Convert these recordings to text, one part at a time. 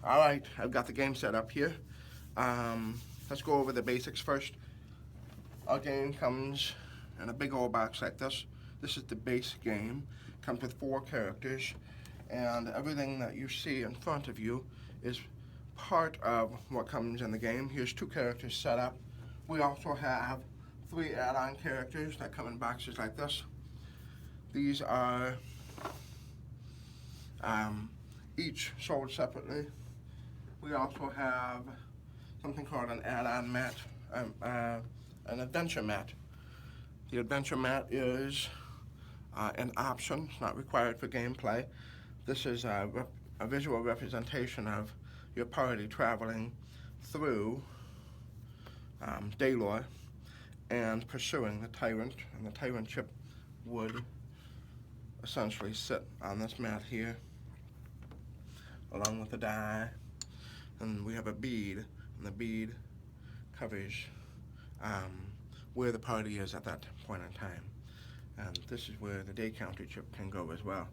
Alright, I've got the game set up here. Let's go over the basics first. Our game comes in a big old box like this. This is the base game. Comes with 4 characters, and everything that you see in front of you is part of what comes in the game. Here's 2 characters set up. We also have 3 add-on characters that come in boxes like this. These are each sold separately. We also have something called an add-on mat, an adventure mat. The adventure mat is an option. It's not required for gameplay. This is a visual representation of your party traveling through Daylor and pursuing the tyrant, and the tyrant chip would essentially sit on this mat here along with the die, and we have a bead, and the bead covers where the party is at that point in time. And this is where the day counter chip can go as well.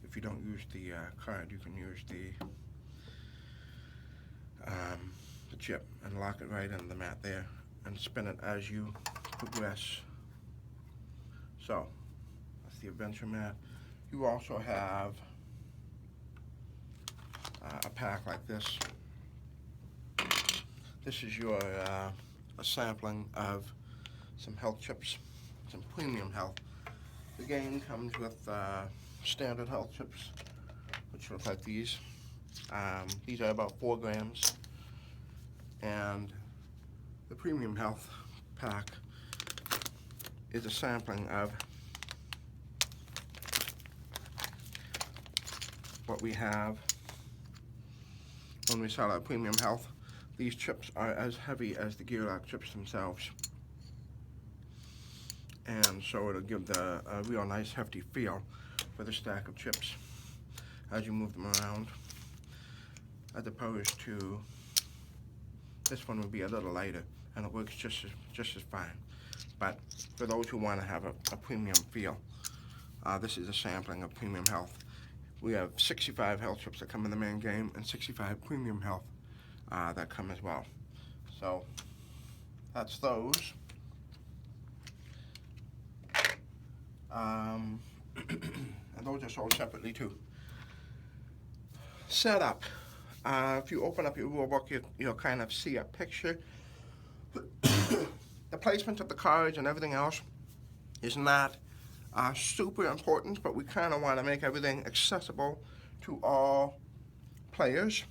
If you don't use the card, you can use the chip and lock it right into the mat there and spin it as you progress. So that's the adventure mat. You also have a pack like this. This is your a sampling of some health chips, some premium health. The game comes with standard health chips, which look like these. These are about 4 grams, and the premium health pack is a sampling of what we have when we sell our premium health. These chips are as heavy as the gearlock chips themselves, and so it'll give a real nice hefty feel for the stack of chips as you move them around, as opposed to this one would be a little lighter, and it works just as fine. But for those who want to have a premium feel, this is a sampling of premium health. We have 65 health chips that come in the main game and 65 premium health that come as well. So that's those. And those are sold separately too. Setup. If you open up your rule book, you'll kind of see a picture. The placement of the cards and everything else is not super important, but we kind of want to make everything accessible to all players.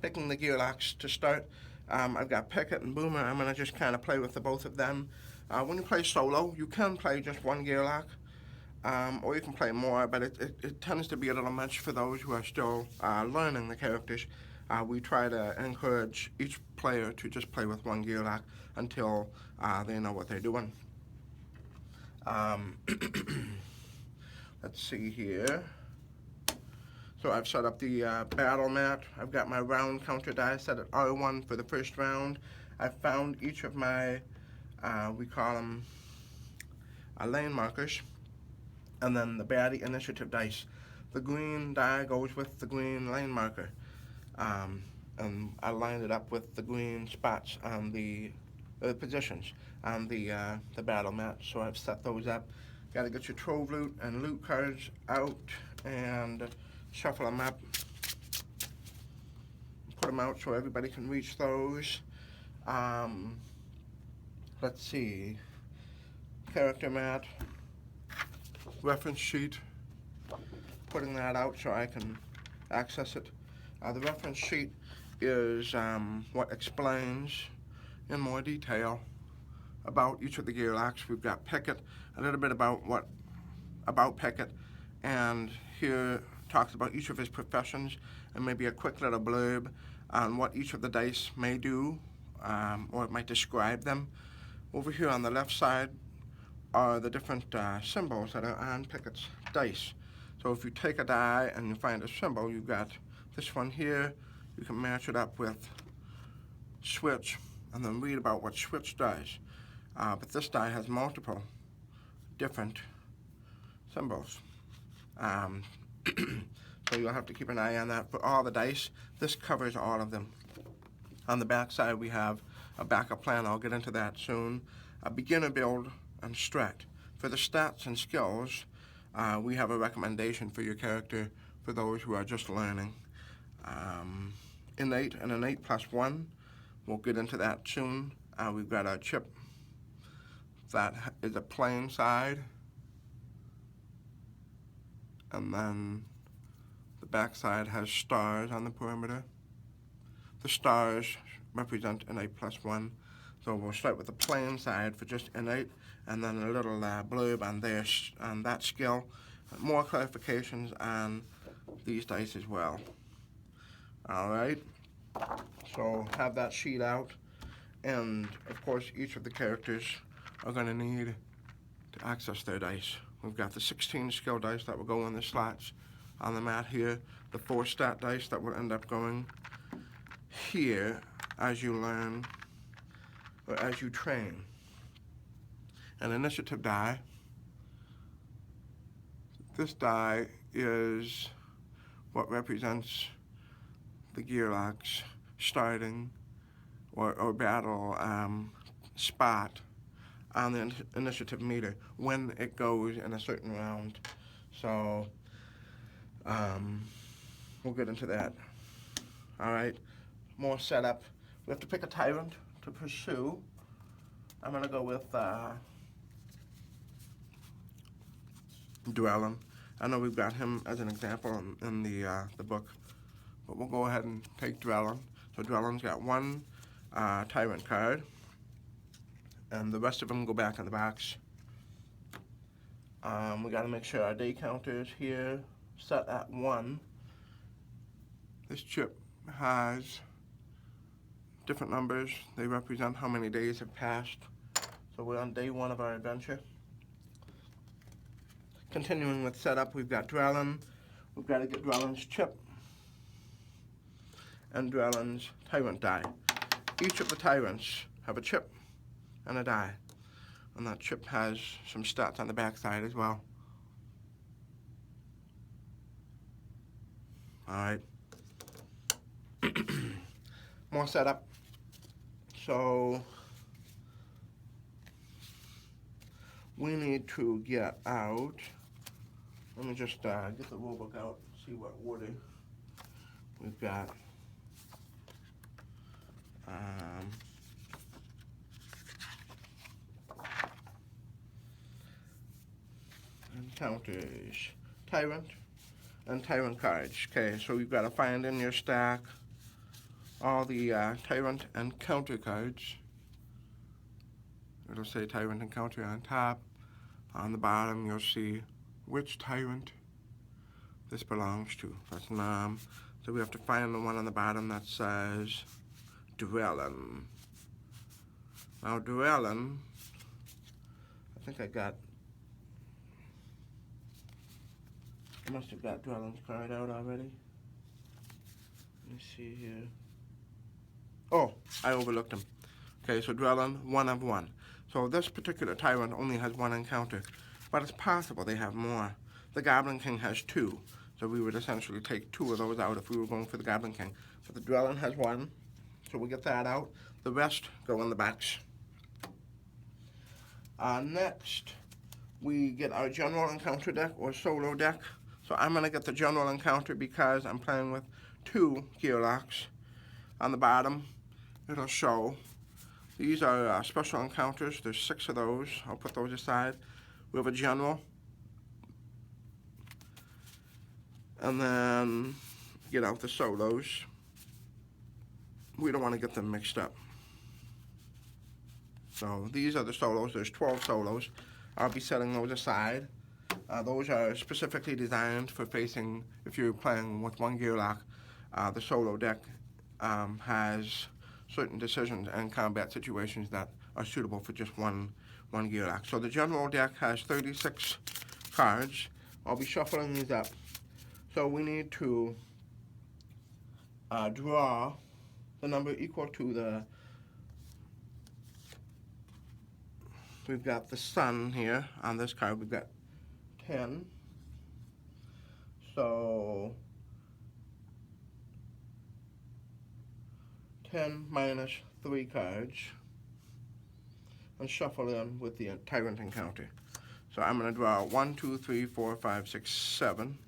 Picking the gearlocks to start. I've got Picket and Boomer. I'm going to just kind of play with the both of them. When you play solo, you can play just one gearlock, or you can play more, but it tends to be a little much for those who are still learning the characters. We try to encourage each player to just play with one gearlock until they know what they're doing. Let's see here. So I've set up the battle mat. I've got my round counter die set at R1 for the first round. I've found each of my, we call them lane markers, and then the baddie initiative dice. The green die goes with the green lane marker, and I lined it up with the green spots on the positions on the battle mat. So I've set those up. Got to get your trove loot and loot cards out and shuffle them up, put them out so everybody can reach those. Let's see, character mat, reference sheet, putting that out so I can access it. The reference sheet is what explains in more detail about each of the gearlocks. We've got Picket, a little bit about Picket, and here talks about each of his professions and maybe a quick little blurb on what each of the dice may do, or it might describe them. Over here on the left side are the different symbols that are on Picket's dice. So if you take a die and you find a symbol, you've got this one here. You can match it up with switch and then read about what switch does. But this die has multiple different symbols. So you'll have to keep an eye on that. For all the dice, this covers all of them. On the back side, we have a backup plan. I'll get into that soon. A beginner build and strat. For the stats and skills, we have a recommendation for your character for those who are just learning. Innate and innate +1. We'll get into that soon. We've got a chip that is a plain side. And then the back side has stars on the perimeter. The stars represent innate +1. So we'll start with the plain side for just innate, and then a little blurb on that skill. More clarifications on these dice as well. Alright, so have that sheet out, and of course each of the characters are going to need to access their dice. We've got the 16 skill dice that will go in the slots on the mat here, the 4 stat dice that will end up going here as you learn, or as you train. An initiative die. This die is what represents the gearlocks starting or battle spot on the initiative meter when it goes in a certain round. So we'll get into that. Alright, more setup. We have to pick a tyrant to pursue. I'm going to go with Drellin. I know we've got him as an example in the book, but we'll go ahead and take Drellin. So Drellin's got 1 tyrant card, and the rest of them go back in the box. We got to make sure our day counter is here, set at 1. This chip has different numbers. They represent how many days have passed. So we're on day 1 of our adventure. Continuing with setup, we've got Drellin. We've got to get Drellin's chip and Drellin's tyrant die. Each of the tyrants have a chip and a die, and that chip has some stats on the back side as well. Alright. More setup. So we need to get out. Let me just get the rulebook out, see what order we've got. Encounters, tyrant, and tyrant cards. Okay, so you've got to find in your stack all the tyrant and counter cards. It'll say tyrant and counter on top. On the bottom, you'll see which tyrant this belongs to. That's Nom. So we have to find the one on the bottom that says Drellin. Now Drellin, I think I must have got Drellin's card out already. Let me see here. Oh, I overlooked him. Okay, so Drellin, 1 of 1. So this particular tyrant only has 1 encounter, but it's possible they have more. The Goblin King has 2, so we would essentially take 2 of those out if we were going for the Goblin King. But the Drellin has 1, so we get that out. The rest go in the box. Next, we get our general encounter deck or solo deck. So I'm going to get the general encounter because I'm playing with 2 gearlocks. On the bottom, it'll show these are special encounters. There's 6 of those. I'll put those aside. We have a general. And then get out the solos. We don't want to get them mixed up. So these are the solos. There's 12 solos. I'll be setting those aside. Those are specifically designed for facing, if you're playing with 1 gearlock, the solo deck has certain decisions and combat situations that are suitable for just one gearlock. So the general deck has 36 cards. I'll be shuffling these up. So we need to draw the number equal to we've got the sun here on this card. We've got 10. So 10 minus 3 cards and shuffle in with the Tyrant Encounter. So I'm going to draw 1, 2, 3, 4, 5, 6, 7.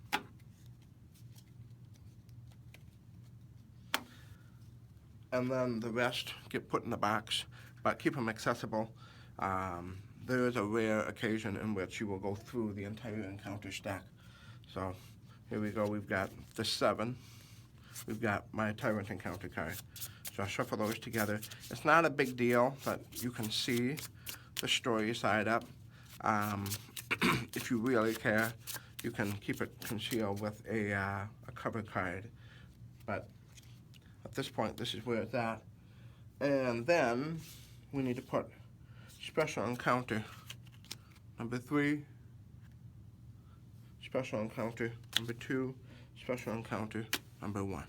And then the rest get put in the box, but keep them accessible. There is a rare occasion in which you will go through the entire encounter stack. So here we go, we've got the 7. We've got my Tyrant Encounter card. So I'll shuffle those together. It's not a big deal, but you can see the story side up. If you really care, you can keep it concealed with a cover card. But at this point, this is where it's at. And then we need to put Special Encounter number 3, Special Encounter number 2, Special Encounter number 1.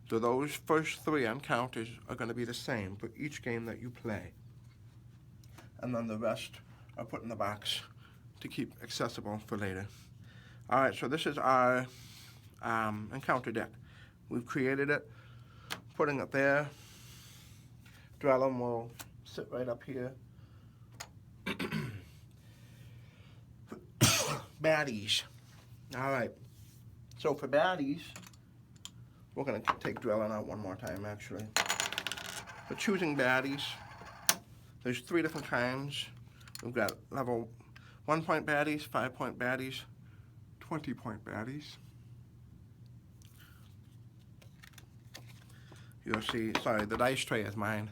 So those first 3 encounters are going to be the same for each game that you play. And then the rest are put in the box to keep accessible for later. Alright, so this is our encounter deck. We've created it, putting it there. Drellum will sit right up here. Baddies. Alright, so for baddies, we're going to take Drellum out one more time actually. For choosing baddies, there's 3 different kinds. We've got level 1-point baddies, 5-point baddies, 20-point baddies. You'll see, sorry, the dice tray is mine.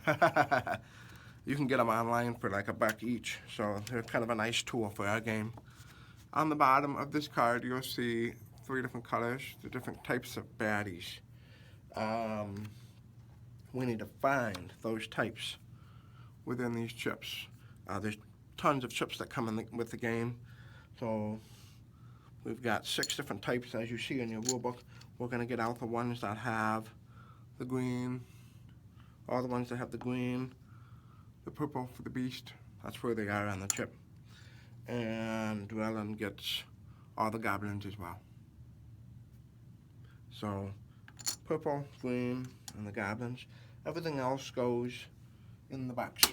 You can get them online for like $1 each, so they're kind of a nice tool for our game. On the bottom of this card, you'll see 3 different colors, the different types of baddies. We need to find those types within these chips. There's tons of chips that come in with the game. So we've got 6 different types as you see in your rule book. We're going to get out the ones that have the green, all the ones that have the green, the purple for the beast. That's where they are on the chip. And Drellum gets all the goblins as well. So purple, green, and the goblins. Everything else goes in the box.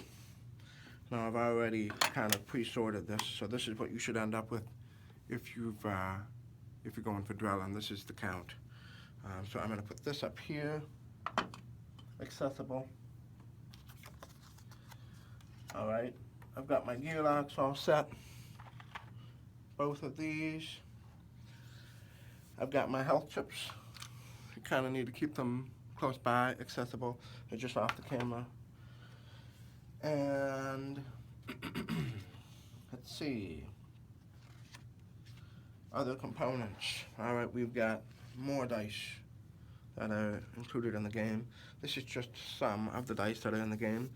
Now I've already kind of pre-sorted this, so this is what you should end up with if you're going for Drellum. This is the count. So I'm going to put this up here, accessible. All right, I've got my gearlocks all set. Both of these. I've got my health chips. You kind of need to keep them close by, accessible. They're just off the camera. And let's see. Other components. All right, we've got more dice that are included in the game. This is just some of the dice that are in the game.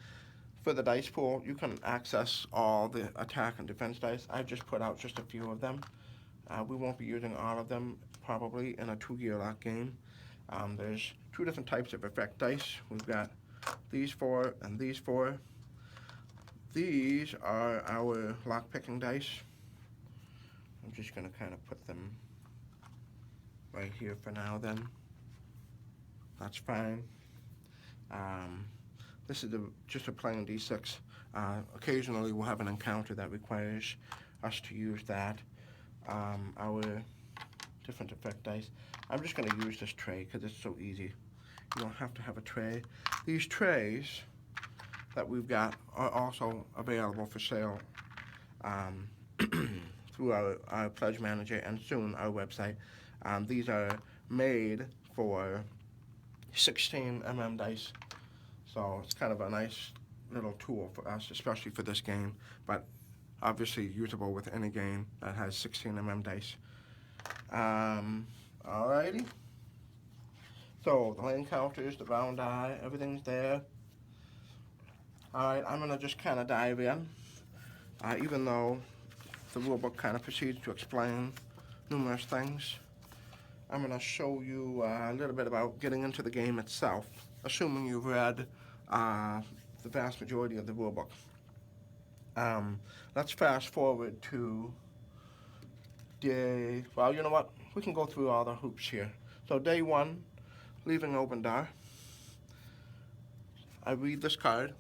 For the dice pool, you can access all the attack and defense dice. I've just put out just a few of them. We won't be using all of them probably in a 2 gearlock game. There's 2 different types of effect dice. We've got these 4 and these 4. These are our lock picking dice. I'm just going to kind of put them right here for now then. That's fine. This is just a plain D6. Occasionally we'll have an encounter that requires us to use that. Our different effect dice. I'm just going to use this tray because it's so easy. You don't have to have a tray. These trays that we've got are also available for sale through our Pledge Manager and soon our website. These are made for 16mm dice. So it's kind of a nice little tool for us, especially for this game, but obviously usable with any game that has 16mm dice. Alrighty. So the lane counters, the round die, everything's there. Alright, I'm going to just kind of dive in, even though the rulebook kind of proceeds to explain numerous things. I'm going to show you a little bit about getting into the game itself, assuming you've read the vast majority of the rulebook. Let's fast forward to day, well, you know what? We can go through all the hoops here. So day 1, leaving Obendar. I read this card.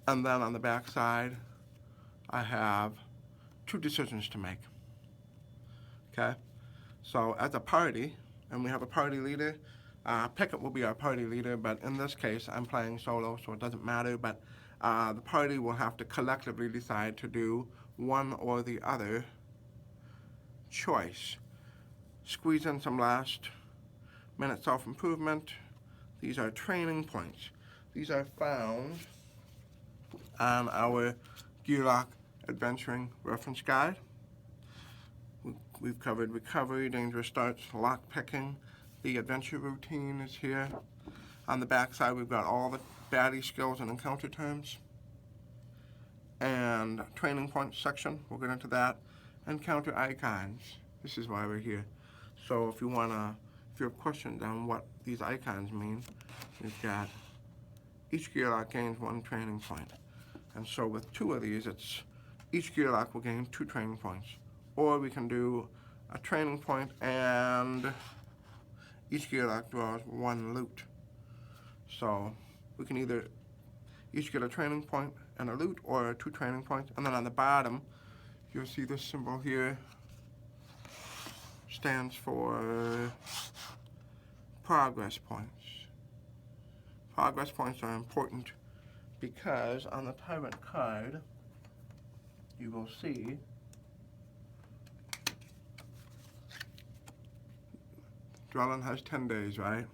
And then on the back side, I have 2 decisions to make. Okay? So as a party, and we have a party leader, Pickett will be our party leader, but in this case, I'm playing solo, so it doesn't matter, but the party will have to collectively decide to do one or the other choice. Squeeze in some last-minute self-improvement. These are training points. These are found on our Gearlock Adventuring Reference Guide. We've covered recovery, dangerous starts, lock picking. The adventure routine is here. On the back side, we've got all the baddie skills and encounter terms. And training points section, we'll get into that. Encounter icons, this is why we're here. So if you have questions on what these icons mean, we've got each gearlock gains 1 training point. And so with 2 of these, each gearlock will gain 2 training points. Or we can do a training point and each gearlock draws 1 loot. So we can either each get a training point and a loot, or 2 training points. And then on the bottom, you'll see this symbol here stands for progress points. Progress points are important because on the Tyrant card, you will see Drellin has 10 days, right?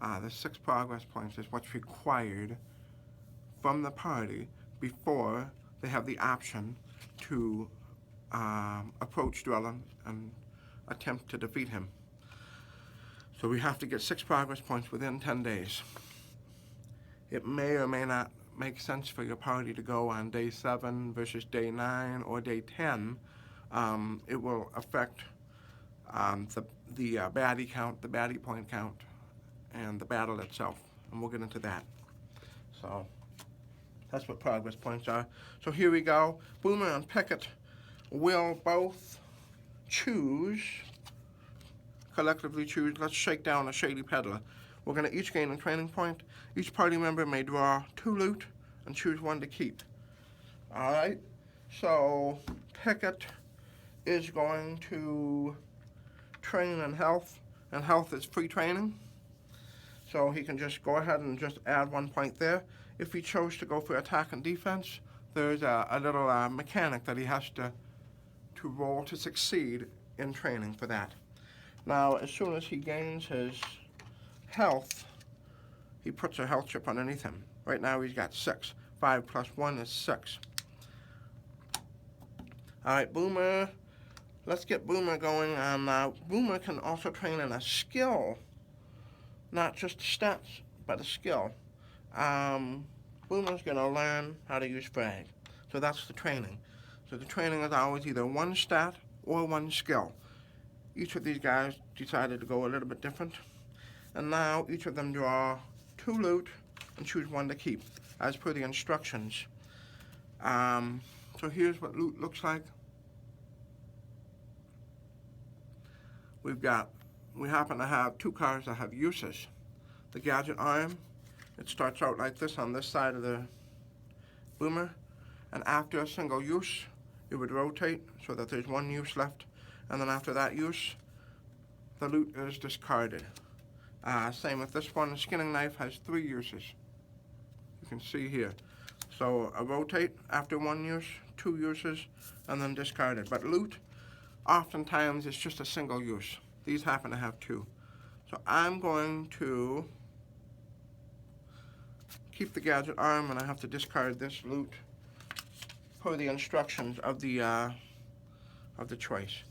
The 6 progress points is what's required from the party before they have the option to approach Drellin and attempt to defeat him. So we have to get 6 progress points within 10 days. It may or may not make sense for your party to go on day 7 versus day 9 or day 10. It will affect the baddie count, the baddie point count, and the battle itself, and we'll get into that. So that's what progress points are. So here we go. Boomer and Pickett will both collectively choose. Let's shake down a Shady Peddler. We're going to each gain a training point. Each party member may draw 2 loot and choose 1 to keep. All right. So Pickett is going to train in health, and health is free training. So he can just go ahead and just add 1 point there. If he chose to go for attack and defense, there's a little mechanic that he has to roll to succeed in training for that. Now, as soon as he gains his health, he puts a health chip underneath him. Right now he's got 6. 5 plus 1 is 6. All right, Boomer. Let's get Boomer going. Boomer can also train in a skill, not just stats, but a skill. Boomer's going to learn how to use frag. So that's the training. So the training is always either 1 stat or 1 skill. Each of these guys decided to go a little bit different. And now each of them draw 2 loot and choose 1 to keep, as per the instructions. So here's what loot looks like. We happen to have 2 cards that have uses. The gadget arm, it starts out like this on this side of the Boomer, and after a single use, it would rotate so that there's 1 use left, and then after that use, the loot is discarded. Same with this one. The skinning knife has 3 uses. You can see here. So a rotate after 1 use, 2 uses, and then discarded. But loot, oftentimes, it's just a single use. These happen to have 2. So I'm going to keep the gadget arm, and I have to discard this loot per the instructions of the choice.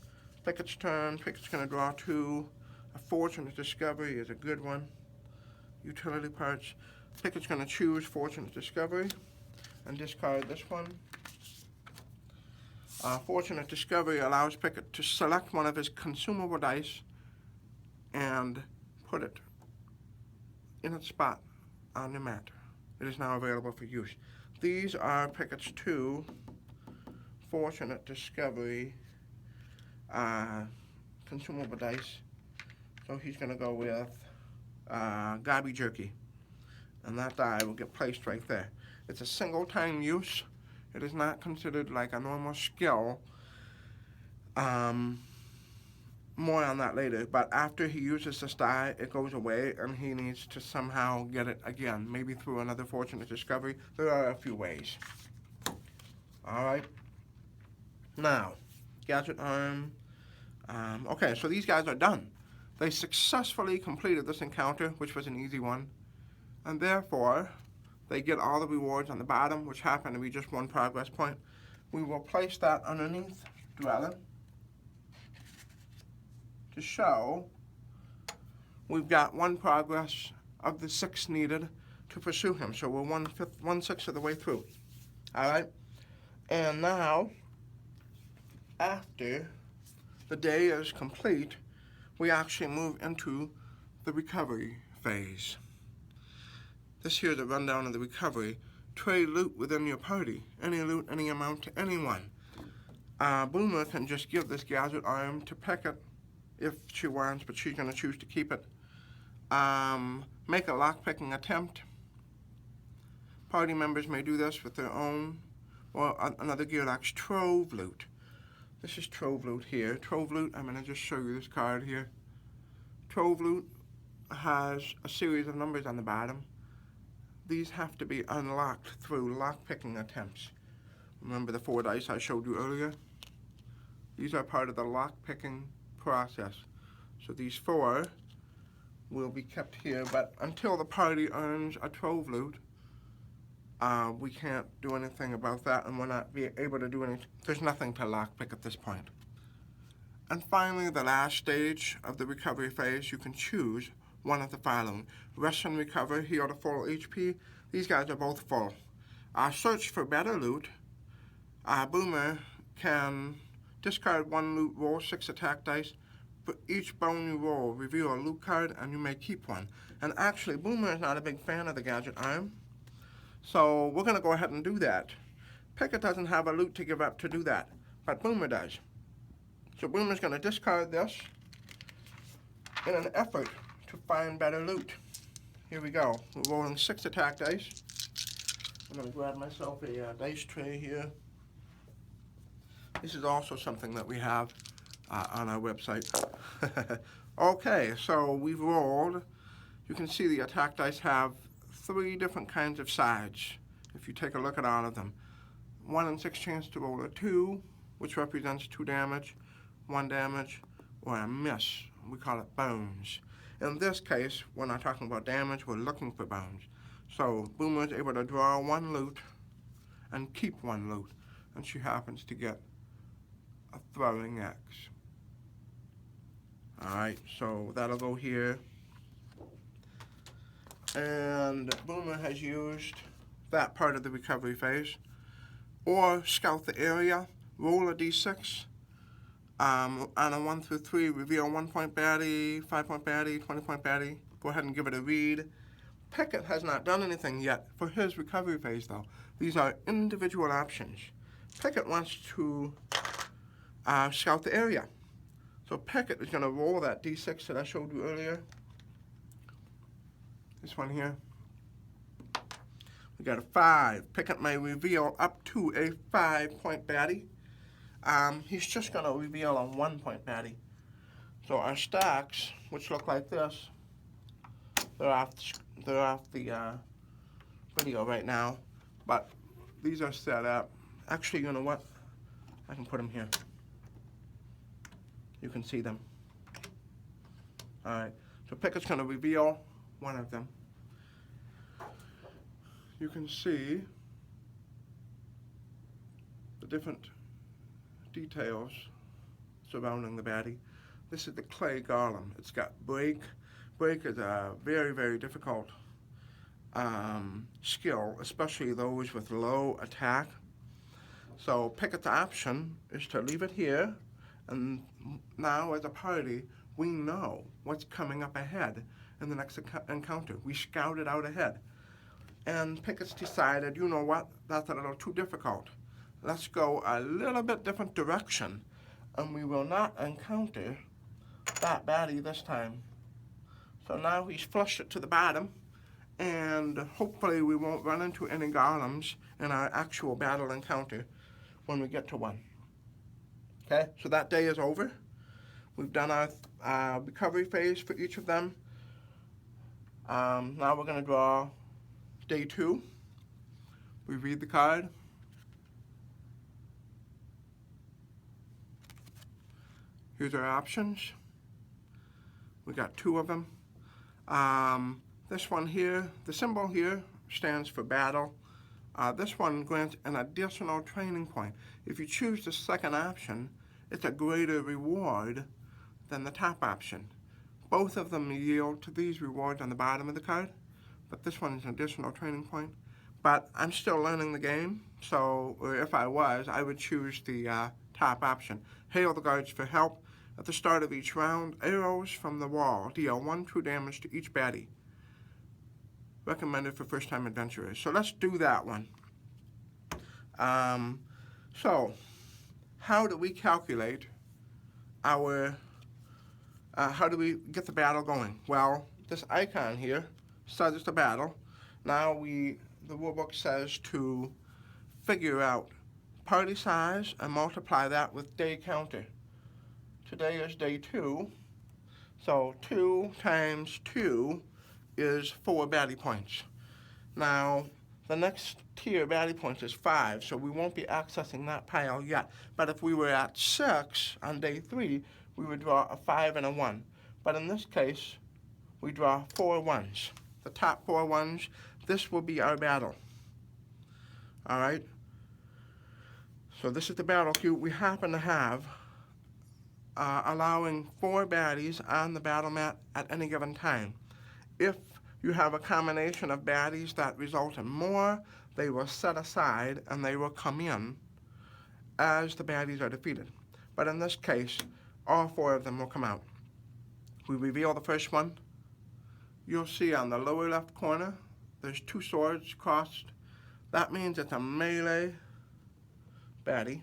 Pickett's turn. Pickett's going to draw 2. A Fortunate Discovery is a good one. Utility parts. Pickett's going to choose Fortunate Discovery and discard this one. Fortunate Discovery allows Pickett to select one of his consumable dice and put it in its spot on the mat. It is now available for use. These are Pickett's 2 Fortunate Discovery consumable dice. So he's going to go with Gobby Jerky. And that die will get placed right there. It's a single time use. It is not considered like a normal skill. More on that later, but after he uses this die, it goes away and he needs to somehow get it again, maybe through another fortunate discovery. There are a few ways. Alright. Now, gadget arm. Okay, so these guys are done. They successfully completed this encounter, which was an easy one, and therefore they get all the rewards on the bottom, which happen to be just one progress point. We will place that underneath Dwellin to show we've got one progress of the 6 needed to pursue him. So we're 1/6 of the way through. Alright? And now, after the day is complete, we actually move into the recovery phase. This here is a rundown of the recovery. Trade loot within your party. Any loot, any amount to anyone. Boomer can just give this gadget arm to Pickett if she wants, but she's going to choose to keep it. Make a lock-picking attempt. Party members may do this with their own or another gearlocks. Trove loot. This is Trove loot here. Trove loot, I'm going to just show you this card here. Trove loot has a series of numbers on the bottom. These have to be unlocked through lock-picking attempts. Remember the 4 dice I showed you earlier? These are part of the lock-picking process. So these 4 will be kept here, but until the party earns a Trove loot, we can't do anything about that, and we're not able to do anything. There's nothing to lockpick at this point. And finally, the last stage of the recovery phase, you can choose one of the following. Rest and recover, heal to full HP. These guys are both full. Search for better loot. Boomer can discard 1 loot, roll 6 attack dice. For each bone you roll, reveal a loot card, and you may keep one. And actually, Boomer is not a big fan of the gadget arm, so we're going to go ahead and do that. Pickett doesn't have a loot to give up to do that, but Boomer does. So Boomer's going to discard this in an effort to find better loot. Here we go. We're rolling 6 attack dice. I'm going to grab myself a dice tray here. This is also something that we have on our website. Okay, so we've rolled. You can see the attack dice have 3 different kinds of sides, if you take a look at all of them. 1 in 6 chance to roll a 2, which represents 2 damage, 1 damage, or a miss. We call it bones. In this case, we're not talking about damage, we're looking for bones. So Boomer is able to draw 1 loot and keep 1 loot, and she happens to get a throwing axe. Alright, so that'll go here. And Boomer has used that part of the recovery phase. Or scout the area, roll a d6. On a 1 through 3, reveal 1-point baddie, 5-point baddie, 20-point baddie. Go ahead and give it a read. Pickett has not done anything yet for his recovery phase, though. These are individual options. Pickett wants to scout the area. So Pickett is going to roll that d6 that I showed you earlier. This one here. We got a 5. Pickett may reveal up to a 5-point baddie. He's just going to reveal a 1-point baddie. So our stacks, which look like this, they're off the video right now, but these are set up. Actually, you know what? I can put them here. You can see them. All right. So Pickett's going to reveal one of them. You can see the different details surrounding the baddie. This is the clay golem. It's got break. Break is a very, very difficult skill, especially those with low attack. So Pickett's option is to leave it here, and now as a party, we know what's coming up ahead in the next encounter. We scout it out ahead. And Pickett's decided, you know what, that's a little too difficult. Let's go a little bit different direction, and we will not encounter that baddie this time. So now he's flushed it to the bottom, and hopefully we won't run into any golems in our actual battle encounter when we get to one. Okay, so that day is over. We've done our recovery phase for each of them. Now we're going to draw day 2. We read the card. Here's our options. We got 2 of them. This one here, the symbol here stands for battle. This one grants an additional training point. If you choose the second option, it's a greater reward than the top option. Both of them yield to these rewards on the bottom of the card, but this one is an additional training point. But I'm still learning the game, so if I was, I would choose the top option. Hail the guards for help. At the start of each round, arrows from the wall deal 1 true damage to each baddie. Recommended for first-time adventurers. So let's do that one. So, how do we calculate our, how do we get the battle going? Well, this icon here starts the battle. Now the rulebook says to figure out party size and multiply that with day counter. Today is day 2, so 2 times 2 is 4 baddie points. Now, the next tier baddie points is 5, so we won't be accessing that pile yet. But if we were at 6 on day 3, we would draw a 5 and a 1. But in this case, we draw 4 1s. The top 4 1s, this will be our battle. All right? So this is the battle queue. We happen to have allowing 4 baddies on the battle mat at any given time. If you have a combination of baddies that result in more, they will set aside and they will come in as the baddies are defeated. But in this case, all 4 of them will come out. We reveal the first one. You'll see on the lower left corner, there's 2 swords crossed. That means it's a melee baddie.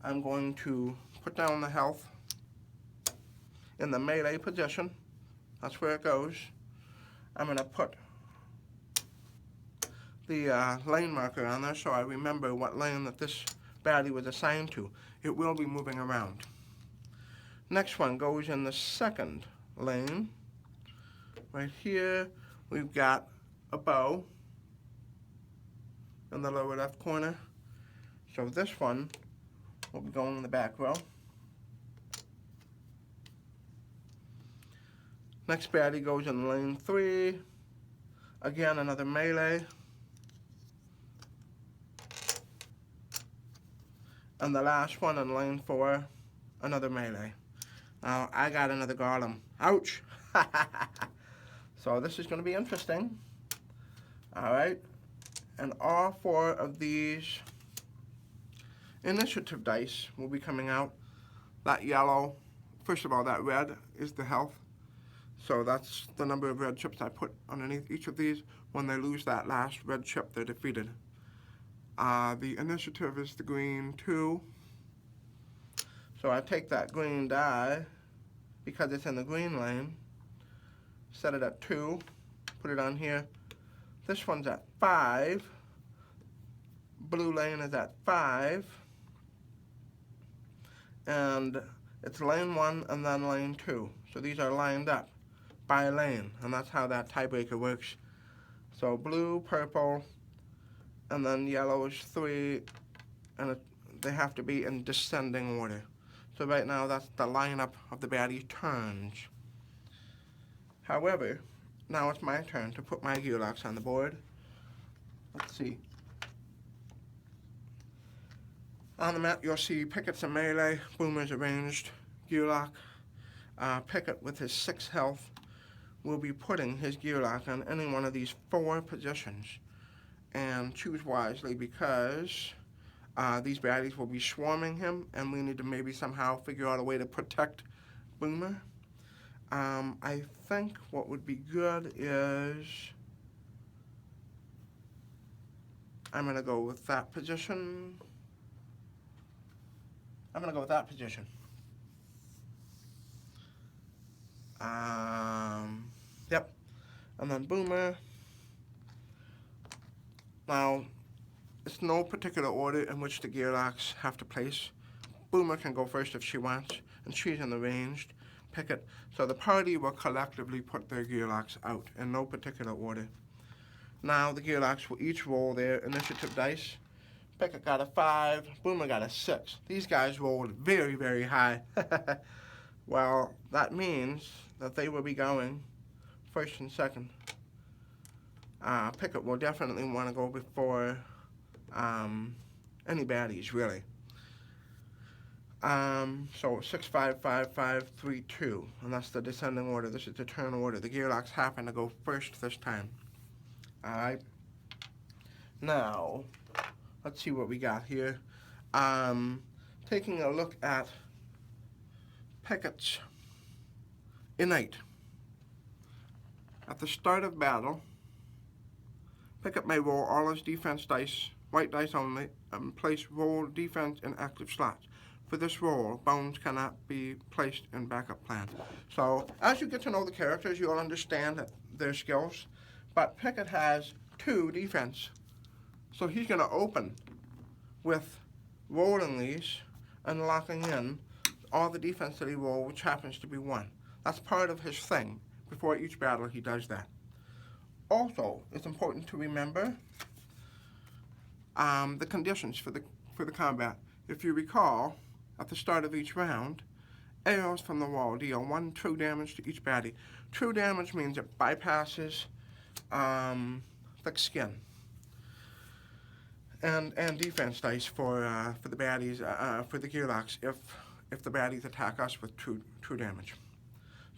I'm going to put down the health in the melee position. That's where it goes. I'm going to put the lane marker on there so I remember what lane that this baddie was assigned to. It will be moving around. Next one goes in the second lane. Right here, we've got a bow in the lower left corner. So this one will be going in the back row. Next baddie goes in lane 3. Again, another melee. And the last one in lane 4, another melee. Now, I got another golem. Ouch! So this is going to be interesting. Alright. And all 4 of these initiative dice will be coming out. That yellow, first of all, that red is the health. So that's the number of red chips I put underneath each of these. When they lose that last red chip, they're defeated. The initiative is the green 2. So I take that green die, because it's in the green lane, set it at 2, put it on here. This one's at 5. Blue lane is at 5. And it's lane 1 and then lane 2. So these are lined up by lane, and that's how that tiebreaker works. So blue, purple, and then yellow is 3, and they have to be in descending order. So right now that's the lineup of the baddie turns. However, now it's my turn to put my gearlocks on the board. Let's see. On the map you'll see Pickett's a melee, Boomer's a ranged gearlock. Pickett with his 6 health will be putting his gearlock on any one of these 4 positions. And choose wisely, because these baddies will be swarming him, and we need to maybe somehow figure out a way to protect Boomer. I think what would be good is I'm going to go with that position. Yep. And then Boomer. Now, it's no particular order in which the gearlocks have to place. Boomer can go first if she wants, and she's in the ranged picket. So the party will collectively put their gearlocks out in no particular order. Now the gearlocks will each roll their initiative dice. Picket got a 5, Boomer got a 6. These guys rolled very, very high. Well, that means that they will be going first and second. Picket will definitely want to go before any baddies, really. So 6, 5, 5, 5, 3, 2, and that's the descending order. This is the turn order. The gearlocks happen to go first this time. Alright. Now, let's see what we got here. Taking a look at Picket's innate. At the start of battle, Picket may roll all his defense dice, white dice only, and place roll defense in active slots. For this roll, bones cannot be placed in backup plan. So, as you get to know the characters, you'll understand their skills. But Picket has 2 defense. So he's going to open with rolling these and locking in all the defense that he rolled, which happens to be 1. That's part of his thing. Before each battle, he does that. Also, it's important to remember the conditions for the combat. If you recall, at the start of each round, arrows from the wall deal 1 true damage to each baddie. True damage means it bypasses thick skin. And defense dice for the baddies, for the gearlocks, if the baddies attack us with true damage.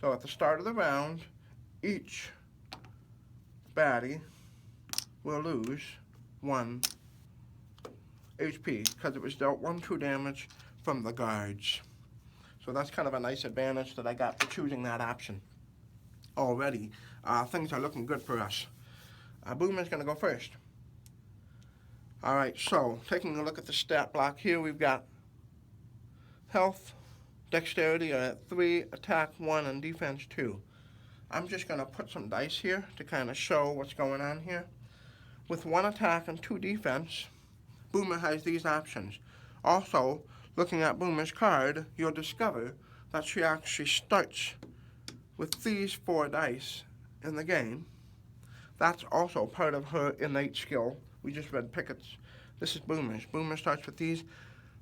So at the start of the round, each baddie will lose 1 HP because it was dealt 1 true damage from the guards. So that's kind of a nice advantage that I got for choosing that option. Already, things are looking good for us. Boomer's going to go first. Alright, so taking a look at the stat block here, we've got health, dexterity are at 3, attack 1, and defense 2. I'm just going to put some dice here to kind of show what's going on here. With 1 attack and 2 defense, Boomer has these options. Also, looking at Boomer's card, you'll discover that she actually starts with these 4 dice in the game. That's also part of her innate skill. We just read Picket's. This is Boomer's. Boomer starts with these.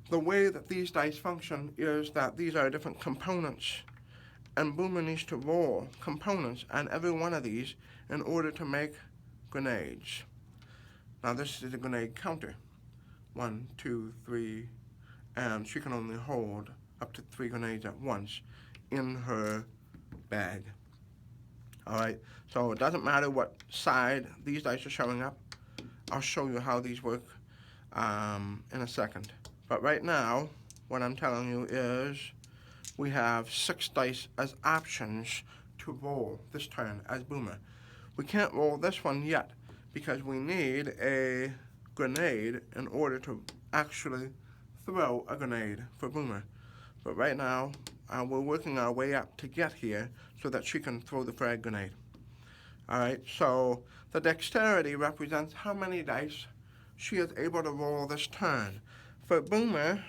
The way that these dice function is that these are different components, and Boomer needs to roll components on every one of these in order to make grenades. Now this is a grenade counter. 1, 2, 3, and she can only hold up to 3 grenades at once in her bag. Alright, so it doesn't matter what side these dice are showing up. I'll show you how these work in a second. But right now, what I'm telling you is we have 6 dice as options to roll this turn as Boomer. We can't roll this one yet because we need a grenade in order to actually throw a grenade for Boomer. But right now, we're working our way up to get here so that she can throw the frag grenade. Alright, so the dexterity represents how many dice she is able to roll this turn. For Boomer,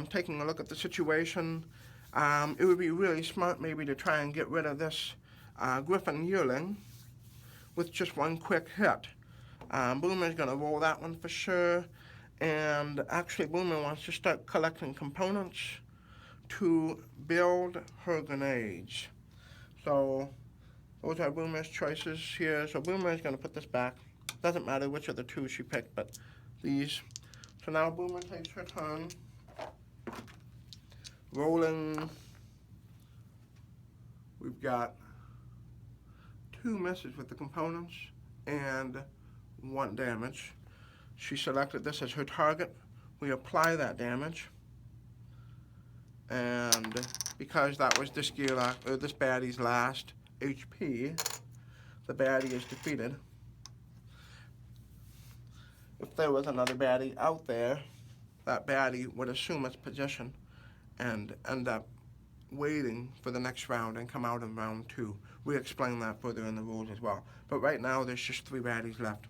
taking a look at the situation, it would be really smart maybe to try and get rid of this Griffin yearling with just 1 quick hit. Boomer's going to roll that one for sure, and actually Boomer wants to start collecting components to build her grenades. So those are Boomer's choices here. So Boomer is going to put this back. Doesn't matter which of the 2 she picked, but these. So now Boomer takes her turn. Rolling. We've got 2 misses with the components and 1 damage. She selected this as her target. We apply that damage. And because that was this baddie's last HP, the baddie is defeated. If there was another baddie out there, that baddie would assume its position and end up waiting for the next round and come out in round 2. We explain that further in the rules as well. But right now, there's just 3 baddies left.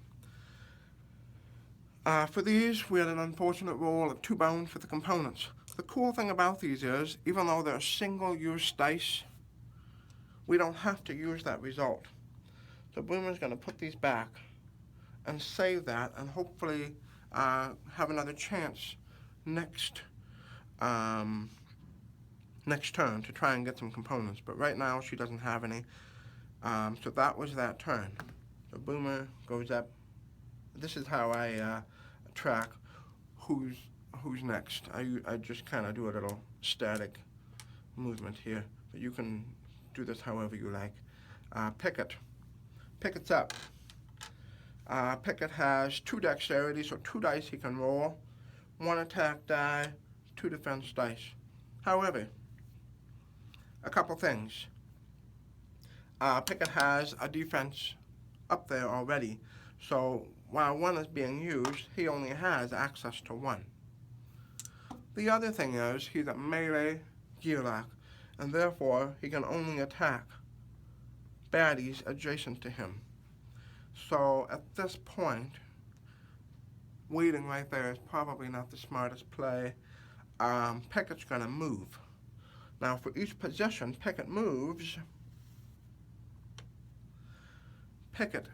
For these, we had an unfortunate roll of 2 bones for the components. The cool thing about these is, even though they're single-use dice, we don't have to use that result. So Boomer's going to put these back and save that, and hopefully have another chance next turn to try and get some components. But right now, she doesn't have any. So that was that turn. So Boomer goes up. This is how I track who's next. I just kind of do a little static movement here, but you can do this however you like. Pickett. Pickett's up. Pickett has 2 dexterity, so 2 dice he can roll, 1 attack die, 2 defense dice. However, a couple things. Pickett has a defense up there already, so while 1 is being used, he only has access to 1. The other thing is he's a melee gearlock, and therefore he can only attack baddies adjacent to him. So at this point, waiting right there is probably not the smartest play. Pickett's going to move. Now for each position Pickett moves, Pickett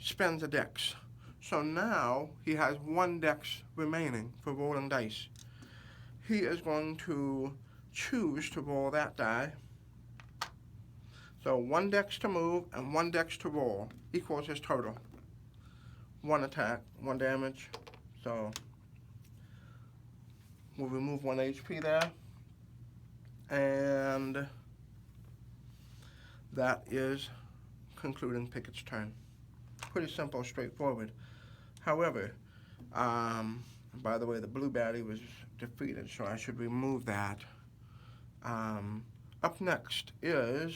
spends a dex. So now he has 1 dex remaining for rolling dice. He is going to choose to roll that die. So 1 dex to move and 1 dex to roll equals his total. 1 attack, 1 damage. So we'll remove 1 HP there. And that is concluding Pickett's turn. Pretty simple, straightforward. However, by the way, the blue baddie was defeated, so I should remove that. Up next is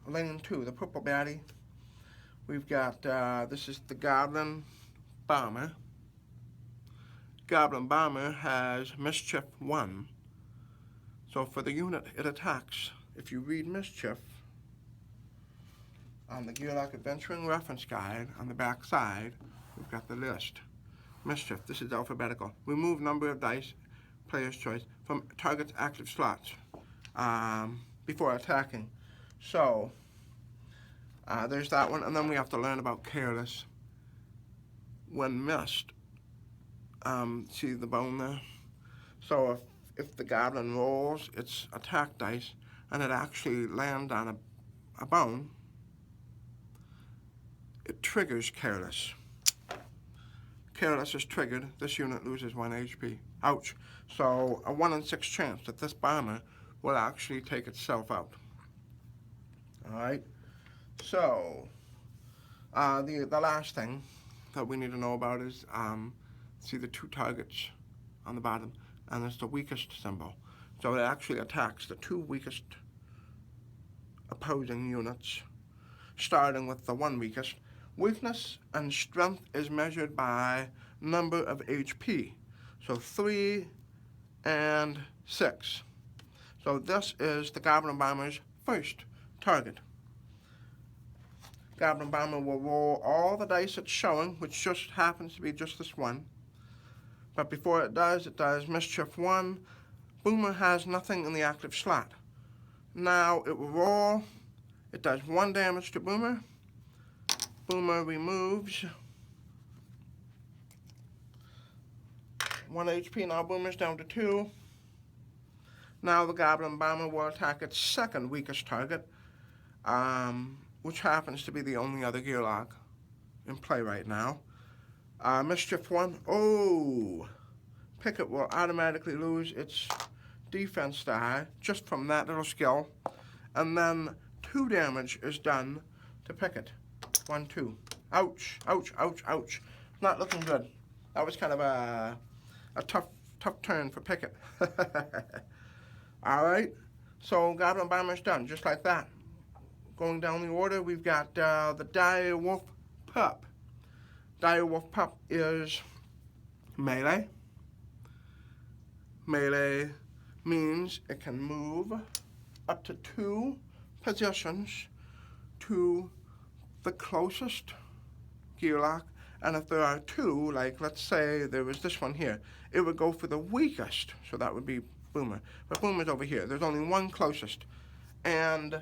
lane 2, the purple baddie. We've got, this is the Goblin Bomber. Goblin Bomber has Mischief 1. So for the unit it attacks, if you read Mischief on the Gearlock Adventuring Reference Guide on the back side, we've got the list. Mischief, this is alphabetical. Remove number of dice, player's choice, from target's active slots before attacking. So there's that one, and then we have to learn about Careless. When missed, see the bone there? So if the goblin rolls its attack dice and it actually lands on a bone, it triggers Careless. Careless is triggered, this unit loses 1 HP. Ouch. So a 1 in 6 chance that this bomber will actually take itself out. Alright, so the last thing that we need to know about is see the 2 targets on the bottom, and it's the weakest symbol. So it actually attacks the 2 weakest opposing units, starting with the 1 weakest. Weakness and strength is measured by number of HP. So 3 and 6. So this is the Goblin Bomber's first target. Goblin Bomber will roll all the dice it's showing, which just happens to be just this one. But before it does Mischief 1. Boomer has nothing in the active slot. Now it will roll. It does 1 damage to Boomer. Boomer removes 1 HP. Now Boomer's down to 2. Now the Goblin Bomber will attack its second weakest target, which happens to be the only other Gearlock in play right now. Mischief 1. Oh! Pickett will automatically lose its defense die just from that little skill. And then 2 damage is done to Pickett. 1, 2. Ouch, ouch, ouch, ouch. Not looking good. That was kind of a tough turn for Pickett. Alright, so Goblin Bomber's done, just like that. Going down the order, we've got the Dire Wolf Pup. Dire Wolf Pup is melee. Melee means it can move up to 2 positions to the closest gear lock. And if there are 2, like let's say there was this one here, it would go for the weakest, so that would be Boomer. But Boomer's over here. There's only one closest, and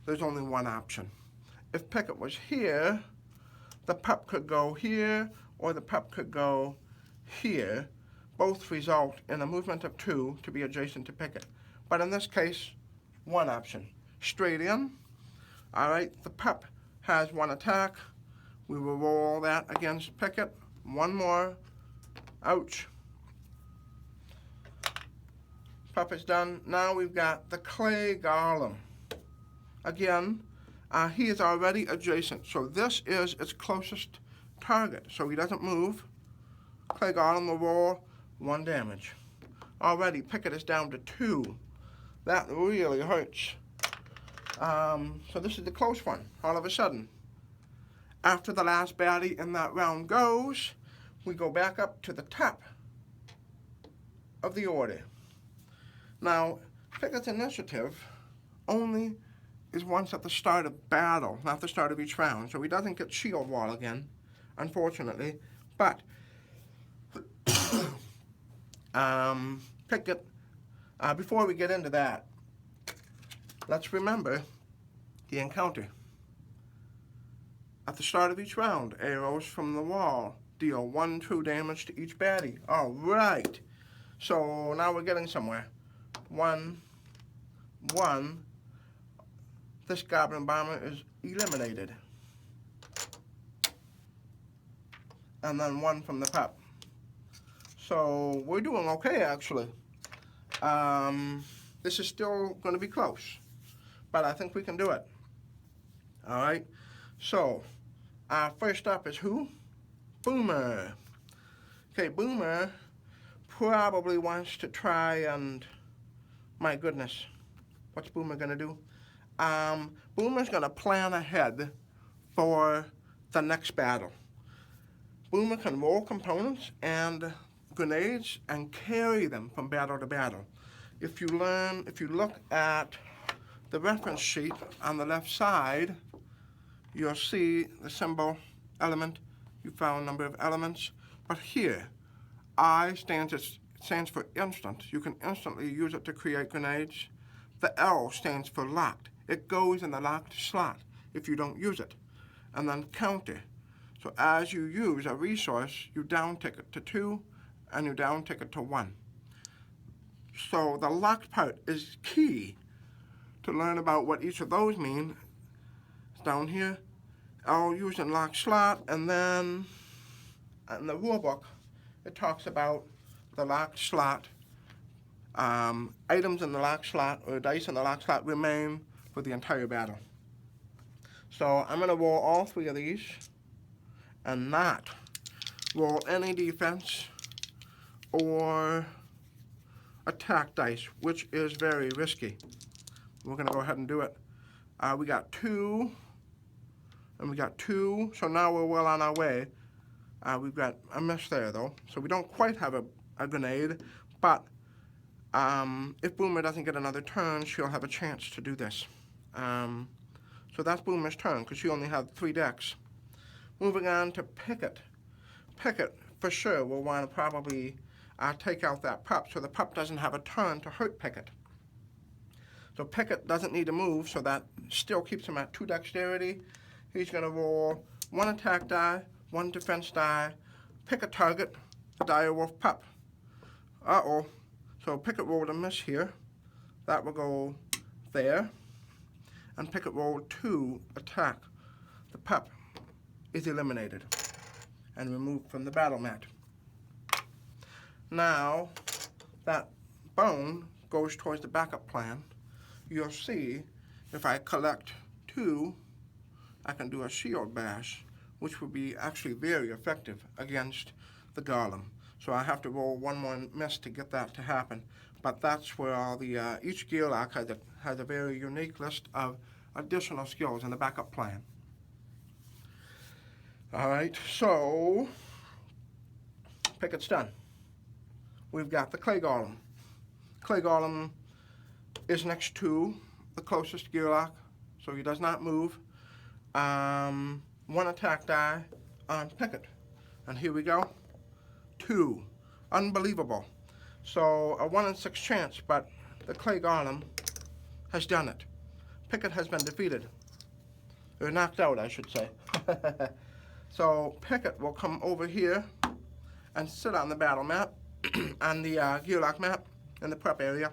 there's only one option. If Pickett was here, the pup could go here, or the pup could go here. Both result in a movement of 2 to be adjacent to Pickett. But in this case, one option. Straight in. All right, the pup has 1 attack. We will roll that against Pickett. 1 more. Ouch. Pup is done. Now we've got the clay golem. Again, he is already adjacent, so this is its closest target. So he doesn't move. Clay golem will roll 1 damage. Already, Pickett is down to 2. That really hurts. So this is the close one, all of a sudden. After the last baddie in that round goes, we go back up to the top of the order. Now, Pickett's initiative only is once at the start of battle, not the start of each round, so he doesn't get shield wall again, unfortunately. But Pickett, before we get into that, let's remember the encounter. At the start of each round, arrows from the wall deal 1 true damage to each baddie. All right. So now we're getting somewhere. 1, 1. This goblin bomber is eliminated. And then 1 from the pup. So we're doing okay, actually. This is still going to be close, but I think we can do it. All right. So first up is who? Boomer. Okay, Boomer probably wants to try and, my goodness, what's Boomer going to do? Boomer's going to plan ahead for the next battle. Boomer can roll components and grenades and carry them from battle to battle. If you look at the reference sheet on the left side, you'll see the symbol element. You found a number of elements, but here, I stands for instant. You can instantly use it to create grenades. The L stands for locked. It goes in the locked slot if you don't use it. And then counter. So as you use a resource, you downtick it to 2, and you downtick it to 1. So the locked part is key to learn about what each of those mean. It's down here. I'll use in locked slot, and then in the rule book, it talks about the locked slot. Items in the locked slot or dice in the locked slot remain for the entire battle. So I'm going to roll all 3 of these and not roll any defense or attack dice, which is very risky. We're going to go ahead and do it. We got 2, and we got 2, so now we're well on our way. We've got a miss there, though, so we don't quite have a grenade, but if Boomer doesn't get another turn, she'll have a chance to do this. So that's Boomer's turn, because she only had 3 decks. Moving on to Pickett. Pickett, for sure, will want to probably take out that pup, so the pup doesn't have a turn to hurt Pickett. So Pickett doesn't need to move, so that still keeps him at 2 dexterity. He's going to roll 1 attack die, 1 defense die, pick a target, the dire wolf pup. Uh-oh. So Pickett rolled a miss here. That will go there. And Pickett rolled 2 attack. The pup is eliminated and removed from the battle mat. Now, that bone goes towards the backup plan. You'll see if I collect 2, I can do a shield bash, which will be actually very effective against the golem. So I have to roll 1 more miss to get that to happen. But that's where all the each gear lock has a very unique list of additional skills in the backup plan. All right, so Pickett's done. we've got the clay golem. Clay golem is next to the closest gearlock, so he does not move. One attack die on Picket. And here we go. 2. Unbelievable. So a 1 in 6 chance, but the clay golem has done it. Picket has been defeated. Or knocked out, I should say. So Picket will come over here and sit on the battle map, on the gearlock map in the prep area.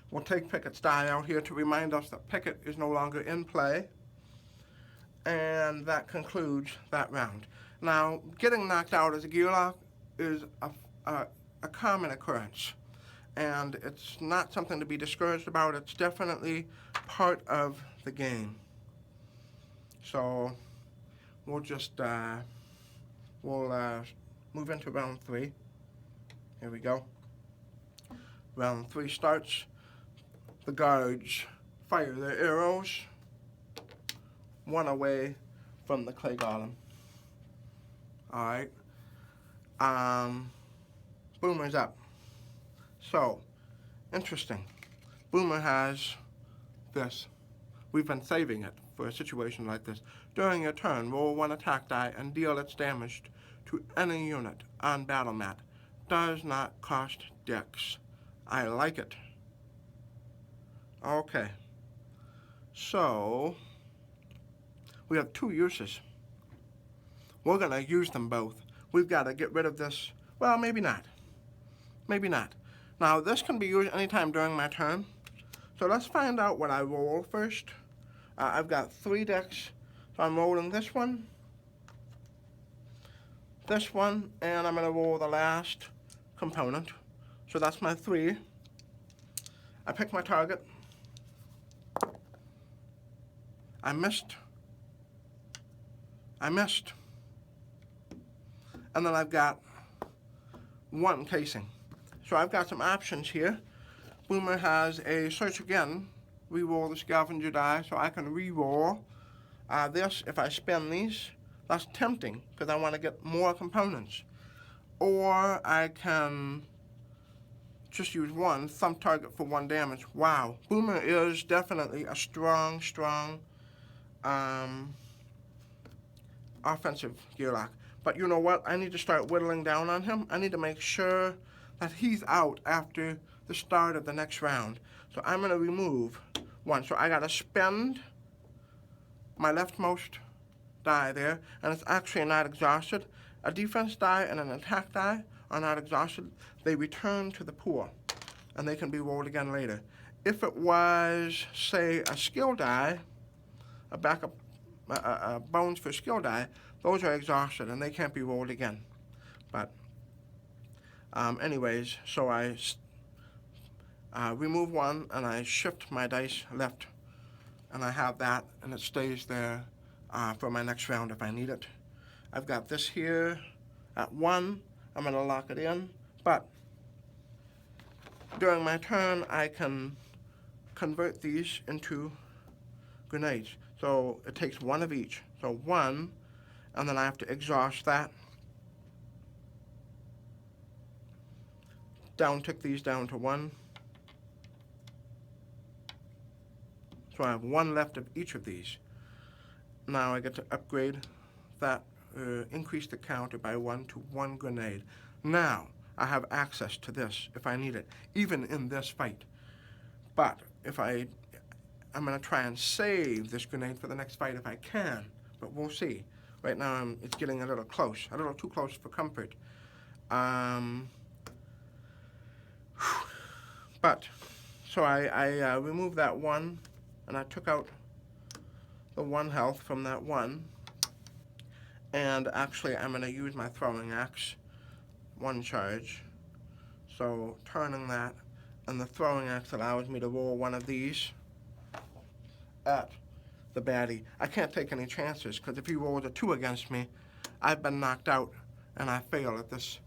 We'll take Picket's die out here to remind us that Picket is no longer in play. And that concludes that round. Now, getting knocked out as a gearlock is a common occurrence. And it's not something to be discouraged about. It's definitely part of the game. So we'll just move into round 3. Here we go. Round 3 starts. The guards fire their arrows, 1 away from the clay golem. Alright. Boomer's up. So, interesting. Boomer has this. We've been saving it for a situation like this. During your turn, roll 1 attack die and deal its damage to any unit on battle mat. Does not cost dex. I like it. Okay. So, we have 2 uses. We're going to use them both. We've got to get rid of this. Well, maybe not. Maybe not. Now, this can be used anytime during my turn. So let's find out what I roll first. I've got 3 decks. So I'm rolling this one, and I'm going to roll the last component. So that's my 3. I pick my target. I missed. And then I've got 1 casing. So I've got some options here. Boomer has a search again. Reroll the scavenger die, so I can reroll this if I spin these. That's tempting, because I want to get more components. Or I can just use 1, thump target for 1 damage. Wow, Boomer is definitely a strong offensive gearlock. But you know what? I need to start whittling down on him. I need to make sure that he's out after the start of the next round. So I'm going to remove 1. So I got to spend my leftmost die there, and it's actually not exhausted. A defense die and an attack die are not exhausted. They return to the pool, and they can be rolled again later. If it was, say, a skill die, a backup bones for skill die, those are exhausted and they can't be rolled again. But anyways, so I remove 1 and I shift my dice left, and I have that, and it stays there for my next round if I need it. I've got this here at 1. I'm going to lock it in, but during my turn I can convert these into grenades. So it takes 1 of each. So 1, and then I have to exhaust that. Tick these down to 1. So I have 1 left of each of these. Now I get to upgrade that, increase the counter by 1 to 1 grenade. Now I have access to this if I need it, even in this fight. But if I'm going to try and save this grenade for the next fight if I can, but we'll see. Right now it's getting a little close, a little too close for comfort. But, so I removed that 1, and I took out the 1 health from that 1. And actually I'm going to use my throwing axe, 1 charge. So turning that, and the throwing axe allows me to roll 1 of these at the baddie. I can't take any chances, because if he rolls a 2 against me, I've been knocked out and I fail at this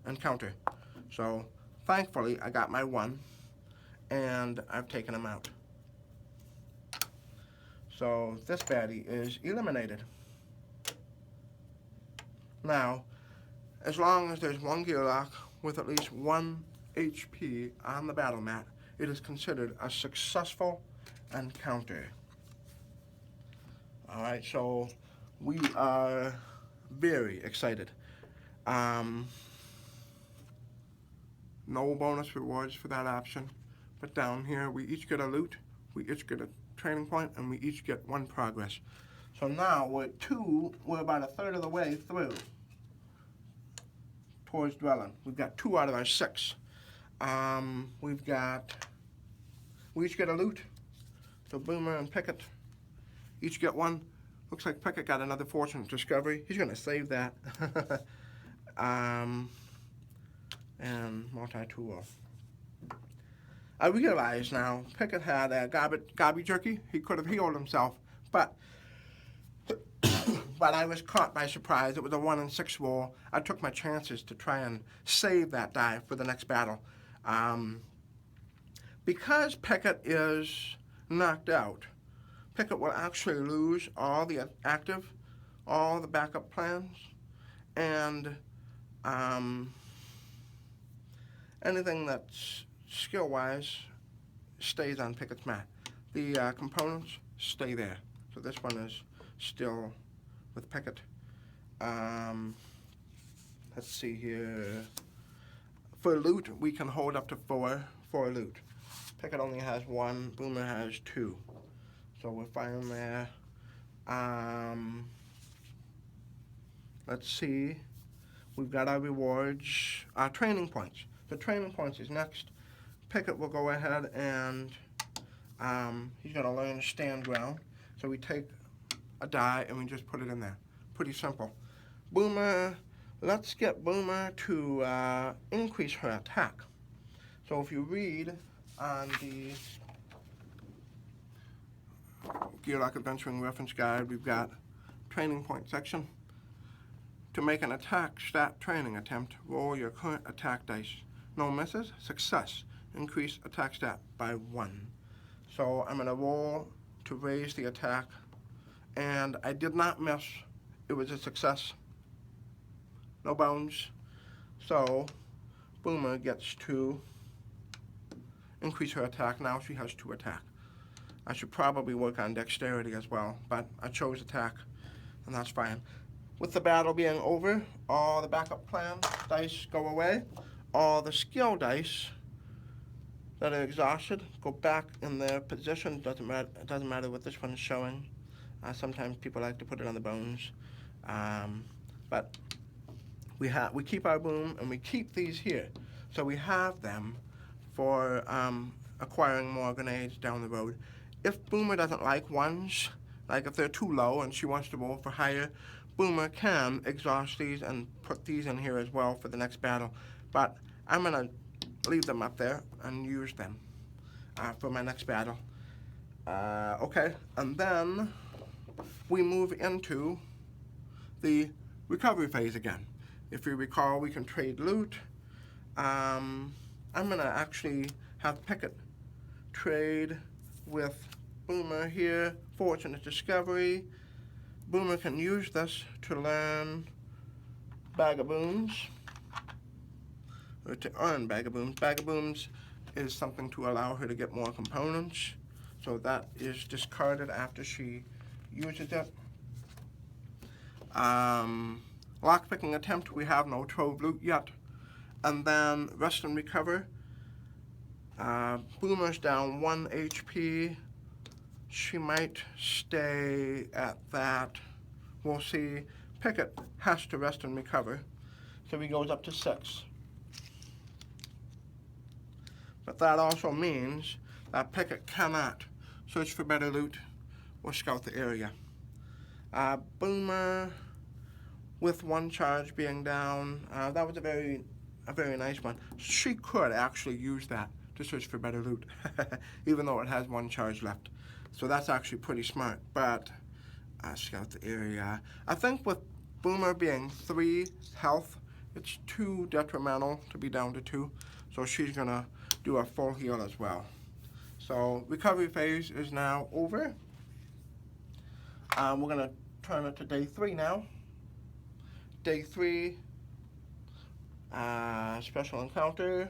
encounter. So thankfully I got my 1 and I've taken him out. So this baddie is eliminated. Now, as long as there's one gear lock with at least 1 HP on the battle mat, it is considered a successful encounter. Alright, so we are very excited. No bonus rewards for that option, but down here we each get a loot, we each get a training point, and we each get 1 progress. So now we're about a third of the way through towards dwelling. We've got 2 out of our 6. We each get a loot. So Boomer and Pickett each get 1. Looks like Pickett got another fortunate discovery. He's going to save that. And multi-tool. I realize now Pickett had a gobby jerky. He could have healed himself, but I was caught by surprise. It was a 1 in 6 roll. I took my chances to try and save that die for the next battle. Because Pickett is knocked out, Pickett will actually lose all the backup plans, and anything that's skill-wise stays on Pickett's mat. The components stay there. So this one is still with Pickett. Let's see here. For loot, we can hold up to 4 for loot. Pickett only has 1, Boomer has 2. So we're fine there. Let's see. We've got our rewards, our training points. The training points is next. Pickett will go ahead and he's going to learn stand ground. So we take a die and we just put it in there. Pretty simple. Boomer, let's get Boomer to increase her attack. So if you read on the Gearlock Adventuring Reference Guide, we've got training point section. To make an attack stat training attempt, roll your current attack dice. No misses, success. Increase attack stat by 1. So I'm going to roll to raise the attack, and I did not miss. It was a success. No bones. So Boomer gets to increase her attack. Now she has 2 attack. I should probably work on dexterity as well, but I chose attack, and that's fine. With the battle being over, all the backup plan dice go away. All the skill dice that are exhausted go back in their position. It doesn't matter what this one's showing. Sometimes people like to put it on the bones, but we keep our boom and we keep these here, so we have them for acquiring more grenades down the road. If Boomer doesn't like 1s, like if they're too low and she wants to roll for higher, Boomer can exhaust these and put these in here as well for the next battle. But I'm going to leave them up there and use them for my next battle. Okay, and then we move into the recovery phase again. If you recall, we can trade loot. I'm going to actually have Pickett trade with Boomer here. Fortunate discovery. Boomer can use this to learn Bagaboons, or to earn Bagaboons. Bagaboons is something to allow her to get more components, so that is discarded after she uses it. Lockpicking attempt, we have no trove loot yet. And then rest and recover. Boomer's down 1 HP. She might stay at that. We'll see. Pickett has to rest and recover, so he goes up to 6. But that also means that Pickett cannot search for better loot or scout the area. Boomer, with 1 charge being down, that was a very nice one. She could actually use that to search for better loot, even though it has 1 charge left. So that's actually pretty smart, but scout the area. I think with Boomer being 3 health, it's too detrimental to be down to 2, so she's going to do a full heal as well. So recovery phase is now over. We're going to turn it to day 3 now. Day 3, Special encounter.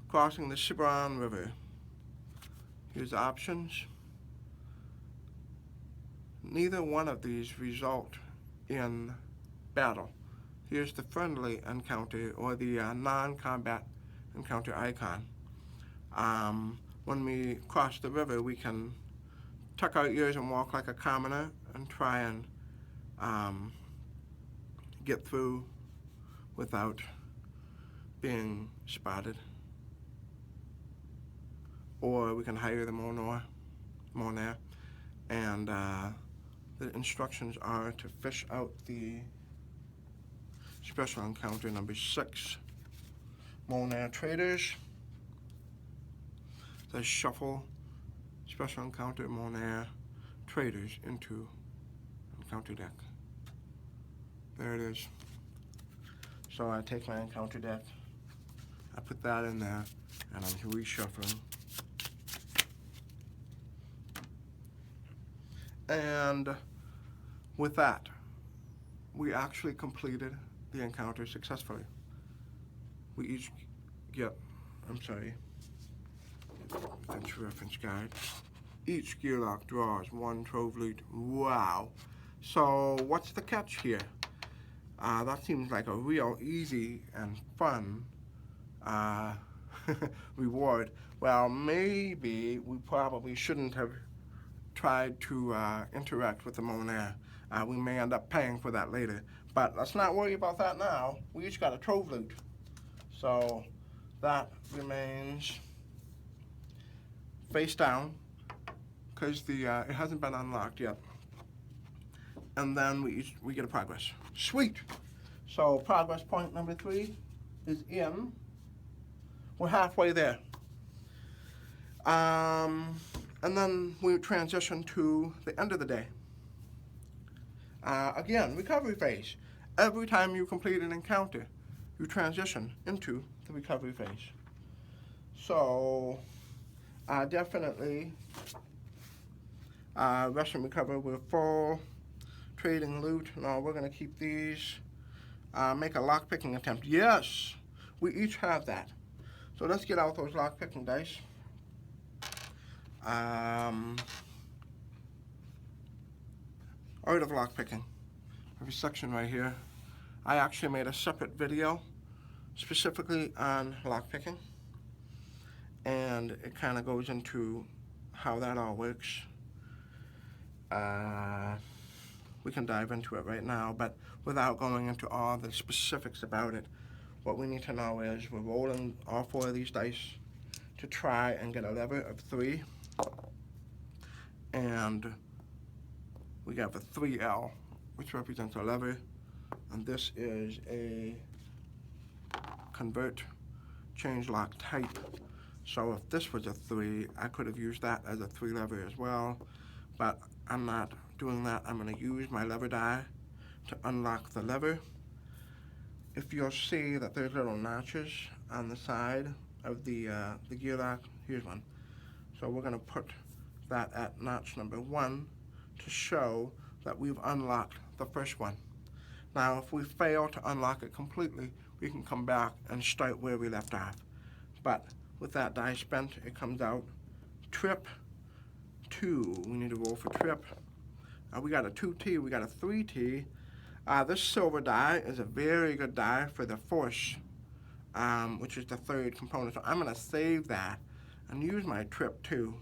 Crossing the Cimarron River. Here's the options. Neither one of these result in battle. Here's the friendly encounter, or the non-combat encounter icon. When we cross the river, we can tuck our ears and walk like a commoner and try and get through without being spotted. Or we can hire the Monair, and the instructions are to fish out the special encounter number 6, Monair Traders. The shuffle special encounter Monair Traders into encounter deck. There it is. So I take my encounter deck, I put that in there, and I'm reshuffling. And with that, we actually completed the encounter successfully. We each get, that's reference guide. Each gearlock draws 1 trove loot. Wow. So what's the catch here? That seems like a real easy and fun reward. Well, maybe we probably shouldn't have tried to interact with the Monair. We may end up paying for that later. But let's not worry about that now. We each got a trove loot. So that remains face down, because it hasn't been unlocked yet. And then we get a progress. Sweet. So progress point number 3 is in. We're halfway there. And then we transition to the end of the day. Again, recovery phase. Every time you complete an encounter, you transition into the recovery phase. So definitely rest and recover. We're full. Trading loot. No, we're going to keep these. Make a lock-picking attempt. Yes, we each have that. So let's get out those lock-picking dice. Art of lock-picking. Every section right here. I actually made a separate video specifically on lock-picking. And it kind of goes into how that all works. We can dive into it right now, but without going into all the specifics about it, what we need to know is we're rolling all 4 of these dice to try and get a lever of 3. And we got the 3L, which represents a lever, and this is a convert change lock type. So if this was a 3, I could have used that as a 3 lever as well, but I'm not doing that. I'm going to use my lever die to unlock the lever. If you'll see that there's little notches on the side of the gear lock, here's one. So we're going to put that at notch number 1 to show that we've unlocked the first one. Now, if we fail to unlock it completely, we can come back and start where we left off. But with that die spent, it comes out trip 2. We need to roll for trip. We got a 2T, we got a 3T. This silver die is a very good die for the force, which is the 3rd component. So I'm going to save that and use my trip 2.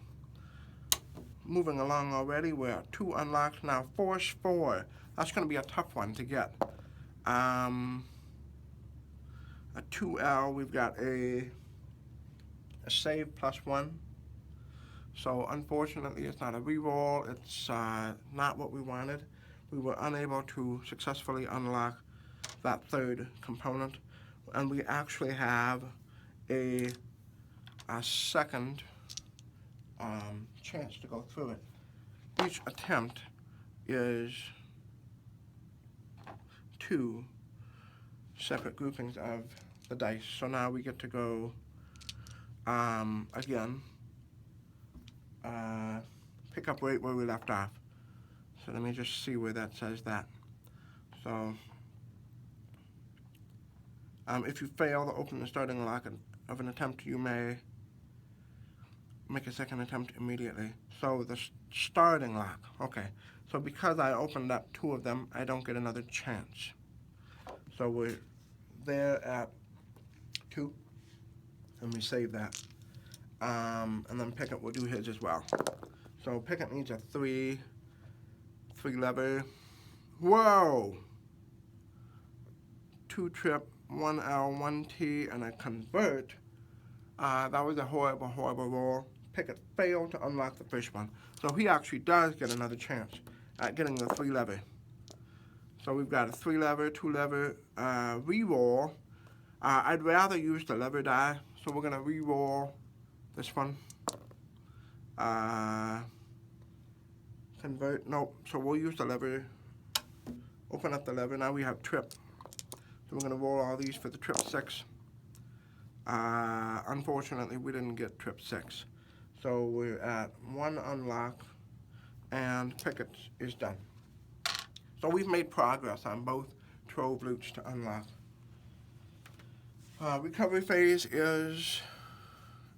Moving along already, we're at 2 unlocked. Now force 4. That's going to be a tough one to get. A 2L, we've got a save +1. So unfortunately, it's not a reroll. It's not what we wanted. We were unable to successfully unlock that 3rd component, and we actually have a second chance to go through it. Each attempt is 2 separate groupings of the dice. So now we get to go again. Pick up right where we left off. So let me just see where that says that. So, if you fail to open the starting lock of an attempt, you may make a second attempt immediately. So the starting lock, okay. So because I opened up 2 of them, I don't get another chance. So we're there at 2, and we save that. And then Pickett will do his as well. So Pickett needs a 3 lever. Whoa! 2 trip, 1 L, 1 T, and a convert. That was a horrible, horrible roll. Pickett failed to unlock the first one. So he actually does get another chance at getting the 3 lever. So we've got a 3 lever, 2 lever, re-roll. I'd rather use the lever die, so we're gonna re-roll this one. Convert, nope, so we'll use the lever. Open up the lever, now we have trip. So we're gonna roll all these for the trip 6. Unfortunately, we didn't get trip 6. So we're at 1 unlock, and Pickett is done. So we've made progress on both trove loots to unlock. Recovery phase is,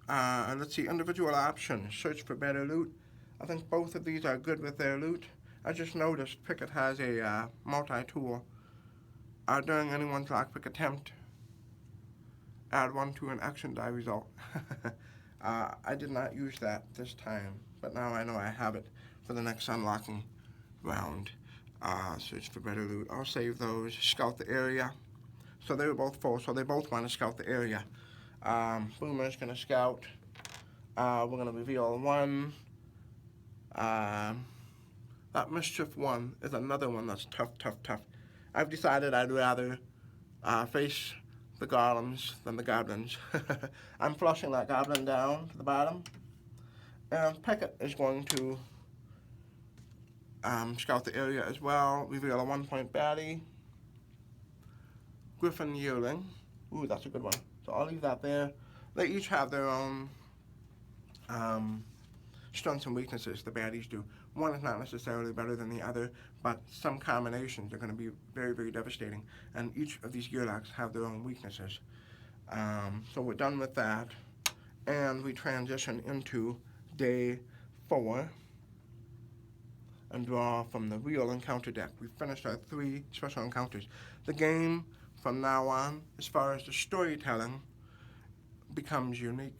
let's see, individual options, search for better loot. I think both of these are good with their loot. I just noticed Pickett has a multi-tool. During anyone's lockpick attempt, add 1 to an action die result. I did not use that this time, but now I know I have it for the next unlocking round. Search for better loot. I'll save those. Scout the area. So they were both full, so they both want to scout the area. Boomer's going to scout. We're going to reveal 1. That Mischief 1 is another one that's tough, tough, tough. I've decided I'd rather face the golems than the goblins. I'm flushing that goblin down to the bottom. And Pickett is going to scout the area as well. Reveal a 1-point baddie. Griffin Yearling. Ooh, that's a good one. So I'll leave that there. They each have their own strengths and weaknesses, the baddies do. One is not necessarily better than the other, but some combinations are going to be very, very devastating. And each of these gearlocks have their own weaknesses. So we're done with that. And we transition into day 4 and draw from the real encounter deck. We finished our 3 special encounters. The game, from now on, as far as the storytelling, becomes unique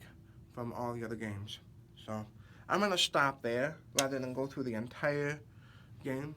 from all the other games. So I'm going to stop there rather than go through the entire game.